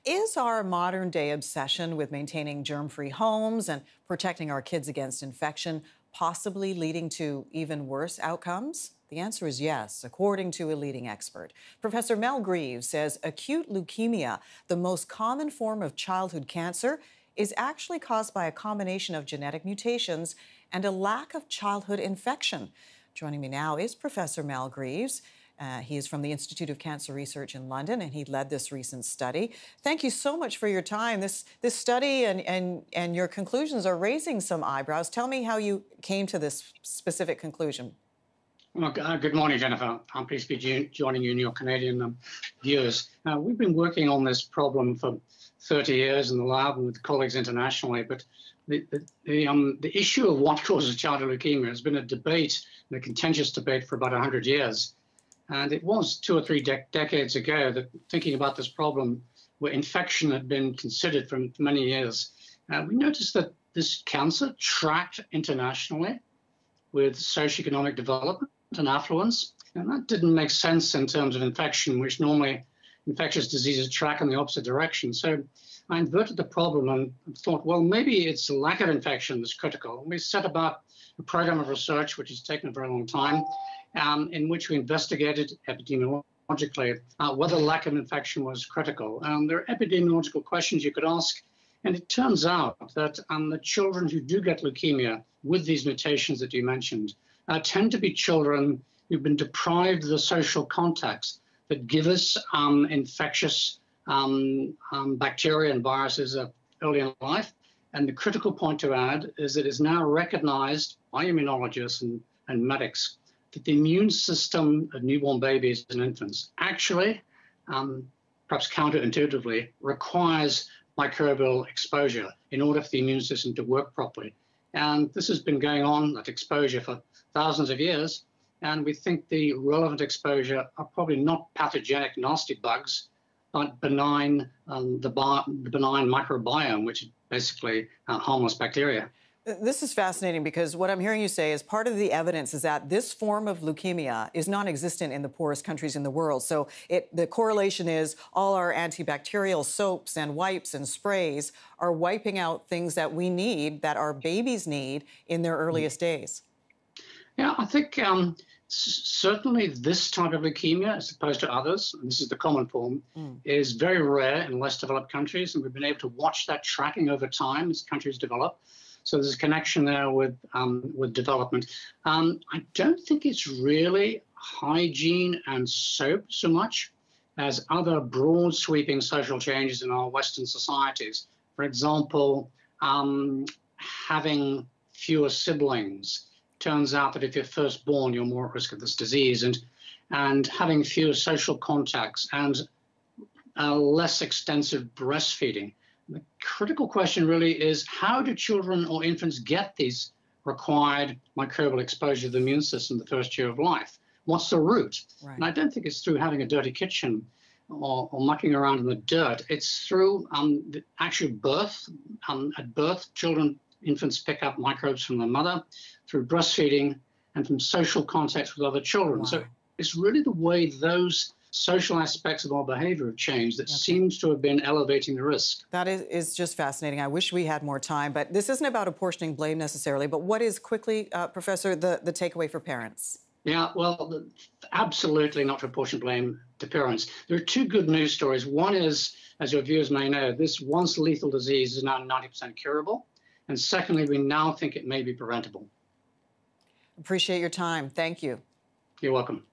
Is our modern day obsession with maintaining germ-free homes and protecting our kids against infection possibly leading to even worse outcomes? The answer is yes, according to a leading expert. Professor Mel Greaves says acute leukemia, the most common form of childhood cancer, is actually caused by a combination of genetic mutations and a lack of childhood infection. Joining me now is Professor Mel Greaves. He is from the Institute of Cancer Research in London, and he led this recent study. Thank you so much for your time. This study and your conclusions are raising some eyebrows. Tell me how you came to this specific conclusion. Well, good morning, Jennifer. I'm pleased to be joining you and your Canadian viewers. We've been working on this problem for 30 years in the lab and with colleagues internationally, but the issue of what causes childhood leukemia has been a debate, a contentious debate for about 100 years. And it was 2 or 3 decades ago that thinking about this problem, where infection had been considered for many years, we noticed that this cancer tracked internationally with socioeconomic development and affluence. And that didn't make sense in terms of infection, which normally infectious diseases track in the opposite direction. So I inverted the problem and thought, well, maybe it's a lack of infection that's critical. And we set about a program of research, which has taken a very long time, in which we investigated epidemiologically whether lack of infection was critical. There are epidemiological questions you could ask, and it turns out that the children who do get leukemia with these mutations that you mentioned tend to be children who've been deprived of the social contacts that give us infectious bacteria and viruses early in life. And the critical point to add is that it is now recognized by immunologists and medics that the immune system of newborn babies and infants actually, perhaps counterintuitively, requires microbial exposure in order for the immune system to work properly. And this has been going on, that exposure, for thousands of years. And we think the relevant exposure are probably not pathogenic, nasty bugs, but benign, the benign microbiome, which is basically harmless bacteria. This is fascinating because what I'm hearing you say is part of the evidence is that this form of leukemia is non-existent in the poorest countries in the world. So the correlation is all our antibacterial soaps and wipes and sprays are wiping out things that we need, that our babies need in their earliest days. Yeah, I think certainly this type of leukemia, as opposed to others, and this is the common form, is very rare in less developed countries, and we've been able to watch that tracking over time as countries develop. So there's a connection there with development. I don't think it's really hygiene and soap so much as other broad sweeping social changes in our Western societies. For example, having fewer siblings. Turns out that if you're firstborn, you're more at risk of this disease, and having fewer social contacts and less extensive breastfeeding. The critical question really is, how do children or infants get these required microbial exposure to the immune system the first year of life? What's the route? Right. And I don't think it's through having a dirty kitchen or mucking around in the dirt. It's through the actual birth. At birth, infants pick up microbes from their mother, through breastfeeding, and from social contacts with other children. Wow. So it's really the way those social aspects of our behavior have changed that seems to have been elevating the risk. That is just fascinating. I wish we had more time, but this isn't about apportioning blame necessarily, but what is quickly, Professor, the takeaway for parents? Yeah, well, absolutely not to apportion blame to parents. There are 2 good news stories. One is, as your viewers may know, this once lethal disease is now 90% curable. And secondly, we now think it may be preventable. Appreciate your time. Thank you. You're welcome.